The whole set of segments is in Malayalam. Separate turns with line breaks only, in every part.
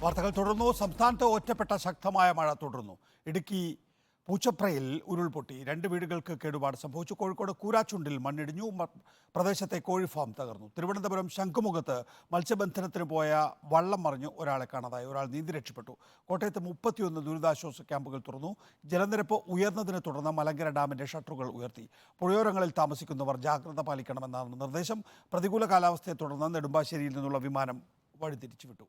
വാർത്തകൾ തുടർന്നു. സംസ്ഥാനത്ത് ഒറ്റപ്പെട്ട ശക്തമായ മഴ തുടർന്നു. ഇടുക്കി പൂച്ചപ്രയിൽ ഉരുൾപൊട്ടി 2 വീടുകൾക്ക് കേടുപാട് സംഭവിച്ചു. കോഴിക്കോട് കൂരാച്ചുണ്ടിൽ മണ്ണിടിഞ്ഞു. പ്രദേശത്തെ കോഴി ഫാം തകർന്നു. തിരുവനന്തപുരം ശംഖുമുഖത്ത് മത്സ്യബന്ധനത്തിന് പോയ വള്ളം മറിഞ്ഞു ഒരാളെ കാണാതായി. ഒരാൾ നീന്തി രക്ഷപ്പെട്ടു. കോട്ടയത്ത് 31 ദുരിതാശ്വാസ ക്യാമ്പുകൾ തുറന്നു. ജലനിരപ്പ് ഉയർന്നതിനെ തുടർന്ന് മലങ്കര ഡാമിന്റെ ഷട്ടറുകൾ ഉയർത്തി. പുഴയോരങ്ങളിൽ താമസിക്കുന്നവർ ജാഗ്രത പാലിക്കണമെന്നാണ് നിർദ്ദേശം. പ്രതികൂല കാലാവസ്ഥയെ തുടർന്ന് നെടുമ്പാശ്ശേരിയിൽ നിന്നുള്ള വിമാനം വഴിതിരിച്ചുവിട്ടു.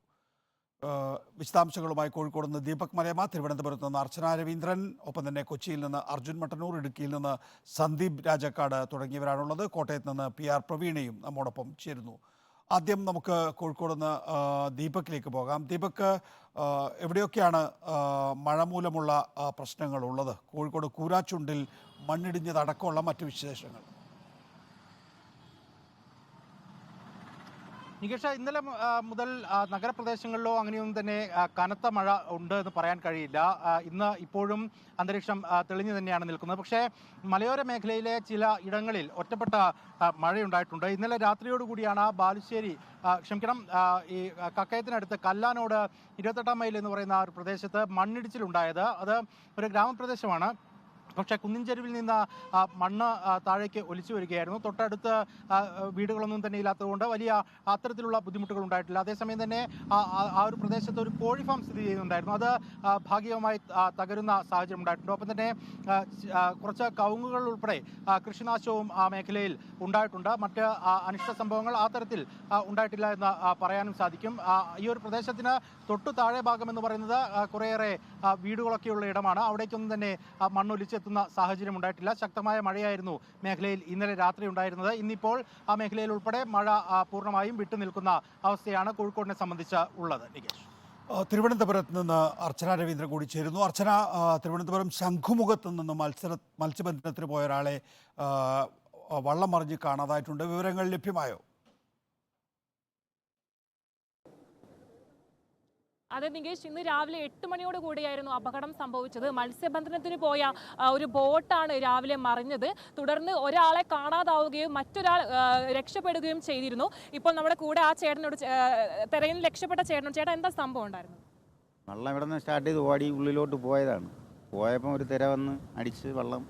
വിശദാംശങ്ങളുമായി കോഴിക്കോട് നിന്ന് ദീപക് മലയമ്മ, തിരുവനന്തപുരത്ത് നിന്ന് അർച്ചന രവീന്ദ്രൻ, ഒപ്പം തന്നെ കൊച്ചിയിൽ നിന്ന് അർജുൻ മട്ടന്നൂർ, ഇടുക്കിയിൽ നിന്ന് സന്ദീപ് രാജക്കാട് തുടങ്ങിയവരാണുള്ളത്. കോട്ടയത്ത് നിന്ന് PR പ്രവീണയും നമ്മോടൊപ്പം ചേരുന്നു. ആദ്യം നമുക്ക് കോഴിക്കോട് നിന്ന് ദീപക്കിലേക്ക് പോകാം. ദീപക്, എവിടെയൊക്കെയാണ് മഴ മൂലമുള്ള പ്രശ്നങ്ങളുള്ളത്? കോഴിക്കോട് കൂരാച്ചുണ്ടിൽ മണ്ണിടിഞ്ഞതടക്കമുള്ള മറ്റു വിശേഷങ്ങൾ.
നികേഷ, ഇന്നലെ മുതൽ നഗരപ്രദേശങ്ങളിലോ അങ്ങനെയൊന്നും തന്നെ കനത്ത മഴ ഉണ്ട് എന്ന് പറയാൻ കഴിയില്ല. ഇന്ന് ഇപ്പോഴും അന്തരീക്ഷം തെളിഞ്ഞു തന്നെയാണ് നിൽക്കുന്നത്. പക്ഷേ മലയോര മേഖലയിലെ ചില ഇടങ്ങളിൽ ഒറ്റപ്പെട്ട മഴയുണ്ടായിട്ടുണ്ട്. ഇന്നലെ രാത്രിയോടുകൂടിയാണ് ബാലുശ്ശേരി ഈ കക്കയത്തിനടുത്ത് കല്ലാനോട് 28 മൈൽ എന്ന് പറയുന്ന ഒരു പ്രദേശത്ത് മണ്ണിടിച്ചിലുണ്ടായത്. അത് ഒരു ഗ്രാമപ്രദേശമാണ്. പക്ഷേ കുന്നിൻ ചെരുവിൽ നിന്ന് മണ്ണ് താഴേക്ക് ഒലിച്ചു വരികയായിരുന്നു. തൊട്ടടുത്ത് വീടുകളൊന്നും തന്നെ ഇല്ലാത്തതുകൊണ്ട് വലിയ അത്തരത്തിലുള്ള ബുദ്ധിമുട്ടുകൾ ഉണ്ടായിട്ടില്ല. അതേസമയം തന്നെ ആ ഒരു പ്രദേശത്ത് ഒരു കോഴി ഫാം സ്ഥിതി ചെയ്യുന്നുണ്ടായിരുന്നു. അത് ഭാഗികമായി തകരുന്ന സാഹചര്യം ഉണ്ടായിട്ടുണ്ട്. ഒപ്പം തന്നെ കുറച്ച് കവുങ്ങുകൾ ഉൾപ്പെടെ കൃഷിനാശവും ആ മേഖലയിൽ ഉണ്ടായിട്ടുണ്ട്. മറ്റ് അനിഷ്ട സംഭവങ്ങൾ ആ തരത്തിൽ ഉണ്ടായിട്ടില്ല എന്ന് പറയാനും സാധിക്കും. ഈ ഒരു പ്രദേശത്തിന് തൊട്ടു താഴെ ഭാഗം എന്ന് പറയുന്നത് കുറേയേറെ വീടുകളൊക്കെയുള്ള ഇടമാണ്. അവിടേക്കൊന്നും തന്നെ മണ്ണൊലിച്ചെത്തുന്ന സാഹചര്യം ഉണ്ടായിട്ടില്ല. ശക്തമായ മഴയായിരുന്നു മേഖലയിൽ ഇന്നലെ രാത്രി ഉണ്ടായിരുന്നത്. ഇന്നിപ്പോൾ ആ മേഖലയിൽ ഉൾപ്പെടെ മഴ പൂർണ്ണമായും വിട്ടുനിൽക്കുന്ന അവസ്ഥയാണ് കോഴിക്കോടിനെ സംബന്ധിച്ച് ഉള്ളത്. നികേഷ്,
തിരുവനന്തപുരത്ത് നിന്ന് അർച്ചന രവീന്ദ്രൻ കൂടി ചേരുന്നു. അർച്ചന, തിരുവനന്തപുരം ശംഖുമുഖത്ത് നിന്ന് മത്സ്യബന്ധനത്തിന് പോയ ഒരാളെ വള്ളം മറിഞ്ഞ് കാണാതായിട്ടുണ്ട്. വിവരങ്ങൾ ലഭ്യമായോ?
അതെ നികേഷ്, ഇന്ന് രാവിലെ 8 മണിയോട് കൂടിയായിരുന്നു അപകടം സംഭവിച്ചത്. മത്സ്യബന്ധനത്തിന് പോയ ഒരു ബോട്ടാണ് രാവിലെ മറിഞ്ഞത്. തുടർന്ന് ഒരാളെ കാണാതാവുകയും മറ്റൊരാൾ രക്ഷപ്പെടുകയും ചെയ്തിരുന്നു. ഇപ്പോൾ നമ്മുടെ കൂടെ ആ ചേട്ടനോട് തെരയിൽ രക്ഷപ്പെട്ട ചേട്ടൻ എന്താ സംഭവം ഉണ്ടായിരുന്നു?
വെള്ളം ഇവിടെ നിന്ന് സ്റ്റാർട്ട് ചെയ്ത് ഓടി ഉള്ളിലോട്ട് പോയതാണ്. പോയപ്പോൾ ഒരു തിര വന്ന് അടിച്ച് വെള്ളം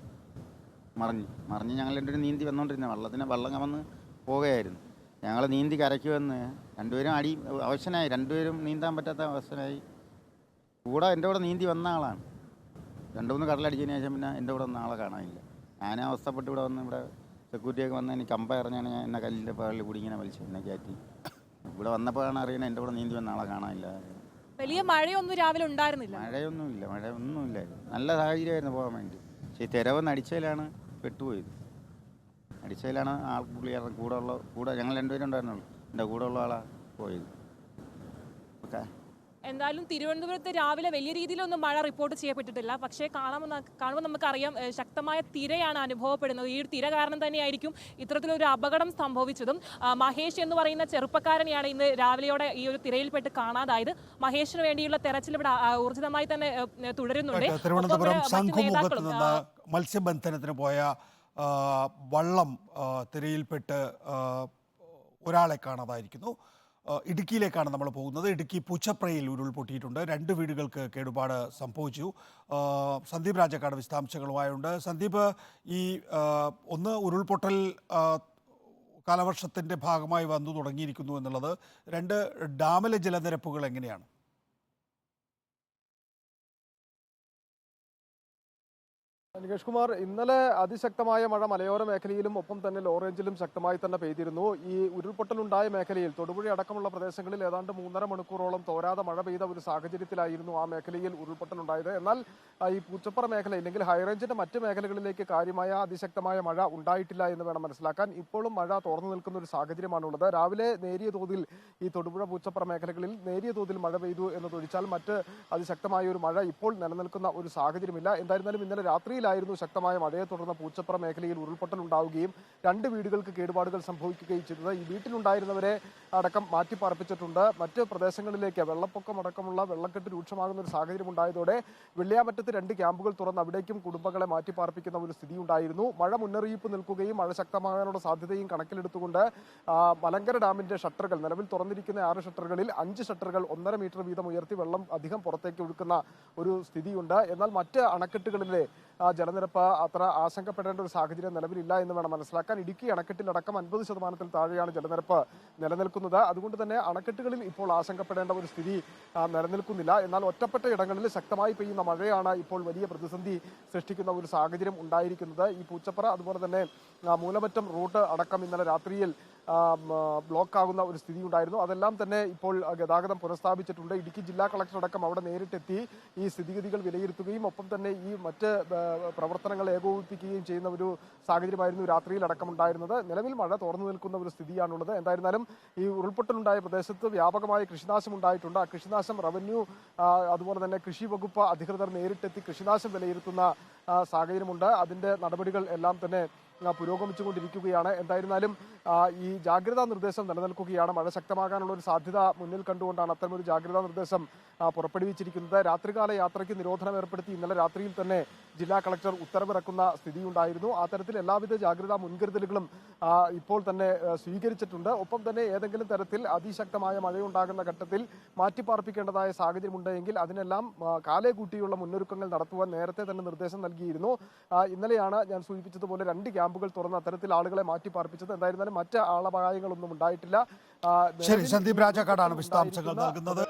മറിഞ്ഞ് ഞങ്ങൾ രണ്ടുപേരും നീന്തി വന്നുകൊണ്ടിരുന്ന വെള്ളം വന്ന് പോവുകയായിരുന്നു. ഞങ്ങൾ നീന്തി കരയ്ക്ക് വന്ന് രണ്ടുപേരും അവശനായി. രണ്ടുപേരും നീന്താൻ പറ്റാത്ത അവസ്ഥനായി. എൻ്റെ കൂടെ നീന്തി വന്ന ആളാണ്. 2-3 കടലടിച്ചതിന് ശേഷം പിന്നെ എൻ്റെ കൂടെ വന്ന ആളെ കാണാനില്ല. ഞാൻ അവസ്ഥപ്പെട്ട് ഇവിടെ സെക്യൂരിറ്റിയൊക്കെ വന്ന് എനിക്ക് കമ്പ എറിഞ്ഞാണ് ഞാൻ എന്നെ കല്ലിൻ്റെ പാളിൽ കൂടി ഇങ്ങനെ വലിച്ചു എന്നെ കയറ്റി. ഇവിടെ വന്നപ്പോഴാണ് അറിയുന്നത് എൻ്റെ കൂടെ നീന്തി വന്ന ആളെ കാണാനില്ല.
വലിയ മഴയൊന്നും രാവിലെ ഉണ്ടായിരുന്നില്ല.
മഴയൊന്നുമില്ലായിരുന്നു. നല്ല സാഹചര്യമായിരുന്നു പോകാൻ വേണ്ടി. പക്ഷേ ഈ തിരവന്ന് അടിച്ചതിലാണ് പെട്ടുപോയത്. അടിച്ചതിലാണ് ആൾ പുള്ളിയായിരുന്നു കൂടെ ഞങ്ങൾ രണ്ടുപേരും ഉണ്ടായിരുന്നുള്ളൂ. എൻ്റെ കൂടെ ഉള്ള ആളാണ് പോയത്. ഓക്കെ,
എന്തായാലും തിരുവനന്തപുരത്ത് രാവിലെ വലിയ രീതിയിലൊന്നും മഴ റിപ്പോർട്ട് ചെയ്യപ്പെട്ടിട്ടില്ല. പക്ഷേ കാണുമ്പോൾ നമുക്കറിയാം ശക്തമായ തിരയാണ് അനുഭവപ്പെടുന്നത്. ഈ ഒരു തിര കാരണം തന്നെയായിരിക്കും ഇത്തരത്തിലൊരു അപകടം സംഭവിച്ചതും. മഹേഷ് എന്ന് പറയുന്ന ചെറുപ്പക്കാരനെയാണ് ഇന്ന് രാവിലെയോടെ ഈ ഒരു തിരയിൽപ്പെട്ട് കാണാതായത്. മഹേഷിന് വേണ്ടിയുള്ള തെരച്ചിൽ ഇവിടെ ഊർജിതമായി തന്നെ തുടരുന്നുണ്ട്.
തിരുവനന്തപുരം ശംഖുമുഖത്ത് നിന്ന് മത്സ്യബന്ധനത്തിന് പോയ വള്ളം തിരയിൽപ്പെട്ട് ഒരാളെ കാണാതായിരിക്കുന്നു. ഇടുക്കിയിലേക്കാണ് നമ്മൾ പോകുന്നത്. ഇടുക്കി പൂച്ചപ്രയിൽ ഉരുൾപൊട്ടിയിട്ടുണ്ട്. 2 വീടുകൾക്ക് കേടുപാട് സംഭവിച്ചു. സന്ദീപ് രാജക്കാട് വിശദാംശങ്ങളുമായുണ്ട്. സന്ദീപ്, ഈ ഉരുൾപൊട്ടൽ കാലവർഷത്തിൻ്റെ ഭാഗമായി വന്നു തുടങ്ങിയിരിക്കുന്നു എന്നുള്ളത്. 2 ഡാമിലെ ജലനിരപ്പുകൾ എങ്ങനെയാണ്?
നികേഷ് കുമാർ, ഇന്നലെ അതിശക്തമായ മഴ മലയോര മേഖലയിലും ഒപ്പം തന്നെ ലോ റേഞ്ചിലും ശക്തമായി തന്നെ പെയ്തിരുന്നു. ഈ ഉരുൾപൊട്ടലുണ്ടായ മേഖലയിൽ തൊടുപുഴ അടക്കമുള്ള പ്രദേശങ്ങളിൽ ഏതാണ്ട് 3.5 മണിക്കൂറോളം തോരാതെ മഴ പെയ്ത ഒരു സാഹചര്യത്തിലായിരുന്നു ആ മേഖലയിൽ ഉരുൾപൊട്ടലുണ്ടായത്. എന്നാൽ ഈ പൂച്ചപ്പുറ മേഖല ഇല്ലെങ്കിൽ ഹൈറേഞ്ചിന്റെ മറ്റ് മേഖലകളിലേക്ക് കാര്യമായ അതിശക്തമായ മഴ ഉണ്ടായിട്ടില്ല എന്ന് വേണം മനസ്സിലാക്കാൻ. ഇപ്പോഴും മഴ തോർന്നു നിൽക്കുന്ന ഒരു സാഹചര്യമാണുള്ളത്. രാവിലെ നേരിയ തോതിൽ ഈ തൊടുപുഴ പൂച്ചപ്പുറ മേഖലകളിൽ നേരിയ തോതിൽ മഴ പെയ്തു എന്നതൊഴിച്ചാൽ മറ്റ് അതിശക്തമായ ഒരു മഴ ഇപ്പോൾ നിലനിൽക്കുന്ന ഒരു സാഹചര്യമില്ല. എന്തായിരുന്നാലും ഇന്നലെ രാത്രിയിൽ രാത്രിയിലായിരുന്നു ശക്തമായ മഴയെ തുടർന്ന് പൂച്ചപ്ര മേഖലയിൽ ഉരുൾപൊട്ടൽ ഉണ്ടാവുകയും 2 വീടുകൾക്ക് കേടുപാടുകൾ സംഭവിക്കുകയും ചെയ്തത്. ഈ വീട്ടിലുണ്ടായിരുന്നവരെ അടക്കം മാറ്റിപ്പാർപ്പിച്ചിട്ടുണ്ട്. മറ്റ് പ്രദേശങ്ങളിലേക്ക് വെള്ളപ്പൊക്കം അടക്കമുള്ള വെള്ളക്കെട്ട് രൂക്ഷമാകുന്ന ഒരു സാഹചര്യം ഉണ്ടായതോടെ വെള്ളിയാമറ്റത്ത് 2 ക്യാമ്പുകൾ തുറന്ന് അവിടേക്കും കുടുംബങ്ങളെ മാറ്റിപ്പാർപ്പിക്കുന്ന ഒരു സ്ഥിതി ഉണ്ടായിരുന്നു. മഴ മുന്നറിയിപ്പ് നിൽക്കുകയും മഴ ശക്തമാകാനുള്ള സാധ്യതയും കണക്കിലെടുത്തുകൊണ്ട് മലങ്കര ഡാമിന്റെ ഷട്ടറുകൾ നിലവിൽ തുറന്നിരിക്കുന്ന 6 ഷട്ടറുകളിൽ 5 ഷട്ടറുകൾ 1.5 മീറ്റർ വീതം ഉയർത്തി വെള്ളം അധികം പുറത്തേക്ക് ഒഴുക്കുന്ന ഒരു സ്ഥിതിയുണ്ട്. എന്നാൽ മറ്റ് അണക്കെട്ടുകളിലെ ജലനിരപ്പ് അത്ര ആശങ്കപ്പെടേണ്ട ഒരു സാഹചര്യം നിലവിലില്ല എന്ന് വേണം മനസ്സിലാക്കാൻ. ഇടുക്കി അണക്കെട്ടിലടക്കം 50% താഴെയാണ് ജലനിരപ്പ് നിലനിൽക്കുന്നത്. അതുകൊണ്ട് തന്നെ അണക്കെട്ടുകളിൽ ഇപ്പോൾ ആശങ്കപ്പെടേണ്ട ഒരു സ്ഥിതി നിലനിൽക്കുന്നില്ല. എന്നാൽ ഒറ്റപ്പെട്ട ഇടങ്ങളിൽ ശക്തമായി പെയ്യുന്ന മഴയാണ് ഇപ്പോൾ വലിയ പ്രതിസന്ധി സൃഷ്ടിക്കുന്ന ഒരു സാഹചര്യം ഉണ്ടായിരിക്കുന്നത്. ഈ പൂച്ചപ്പറ അതുപോലെ തന്നെ മൂലമറ്റം റൂട്ട് അടക്കം ഇന്നലെ രാത്രിയിൽ ബ്ലോക്ക് ആകുന്ന ഒരു സ്ഥിതി ഉണ്ടായിരുന്നു. അതെല്ലാം തന്നെ ഇപ്പോൾ ഗതാഗതം പുനഃസ്ഥാപിച്ചിട്ടുണ്ട്. ഇടുക്കി ജില്ലാ കളക്ടർ അടക്കം അവിടെ നേരിട്ടെത്തി ഈ സ്ഥിതിഗതികൾ വിലയിരുത്തുകയും ഒപ്പം തന്നെ ഈ മറ്റ് പ്രവർത്തനങ്ങൾ ഏകോപിപ്പിക്കുകയും ചെയ്യുന്ന ഒരു സാഹചര്യമായിരുന്നു രാത്രിയിൽ അടക്കം ഉണ്ടായിരുന്നത്. നിലവിൽ മഴ തുറന്നു നിൽക്കുന്ന ഒരു സ്ഥിതിയാണുള്ളത്. എന്തായിരുന്നാലും ഈ ഉരുൾപൊട്ടലുണ്ടായ പ്രദേശത്ത് വ്യാപകമായ കൃഷിനാശം ഉണ്ടായിട്ടുണ്ട്. ആ കൃഷിനാശം റവന്യൂ അതുപോലെ തന്നെ കൃഷി വകുപ്പ് അധികൃതർ നേരിട്ടെത്തി കൃഷിനാശം വിലയിരുത്തുന്ന സാഹചര്യമുണ്ട്. അതിൻ്റെ നടപടികൾ എല്ലാം തന്നെ പുരോഗമിച്ചുകൊണ്ടിരിക്കുകയാണ്. എന്തായിരുന്നാലും ഈ ജാഗ്രതാ നിർദ്ദേശം നിലനിൽക്കുകയാണ്. മഴ ശക്തമാകാനുള്ള ഒരു സാധ്യത മുന്നിൽ കണ്ടുകൊണ്ടാണ് അത്തരമൊരു ജാഗ്രതാ നിർദ്ദേശം പുറപ്പെടുവിച്ചിരിക്കുന്നത്. രാത്രികാല യാത്രയ്ക്ക് നിരോധനം ഏർപ്പെടുത്തി ഇന്നലെ രാത്രിയിൽ തന്നെ ജില്ലാ കളക്ടർ ഉത്തരവിറക്കുന്ന സ്ഥിതിയുണ്ടായിരുന്നു. ആ തരത്തിൽ എല്ലാവിധ ജാഗ്രതാ മുൻകരുതലുകളും ഇപ്പോൾ തന്നെ സ്വീകരിച്ചിട്ടുണ്ട്. ഒപ്പം തന്നെ ഏതെങ്കിലും തരത്തിൽ അതിശക്തമായ മഴയുണ്ടാകുന്ന ഘട്ടത്തിൽ മാറ്റിപ്പാർപ്പിക്കേണ്ടതായ സാഹചര്യമുണ്ടെങ്കിൽ അതിനെല്ലാം കാലേ കൂട്ടിയുള്ള മുന്നൊരുക്കങ്ങൾ നടത്തുവാൻ നേരത്തെ തന്നെ നിർദ്ദേശം നൽകിയിരുന്നു. ഇന്നലെയാണ് ഞാൻ സൂചിപ്പിച്ചതുപോലെ 2 ക്യാമ്പുകൾ തുറന്ന് അത്തരത്തിൽ ആളുകളെ മാറ്റിപ്പാർപ്പിച്ചത്. എന്തായിരുന്നാലും മറ്റ് ആളപായങ്ങളൊന്നും ഉണ്ടായിട്ടില്ല.
ശരി, സന്ദീപ് രാജാക്കാടാണ് വിശദാംശങ്ങൾ നൽകുന്നത്.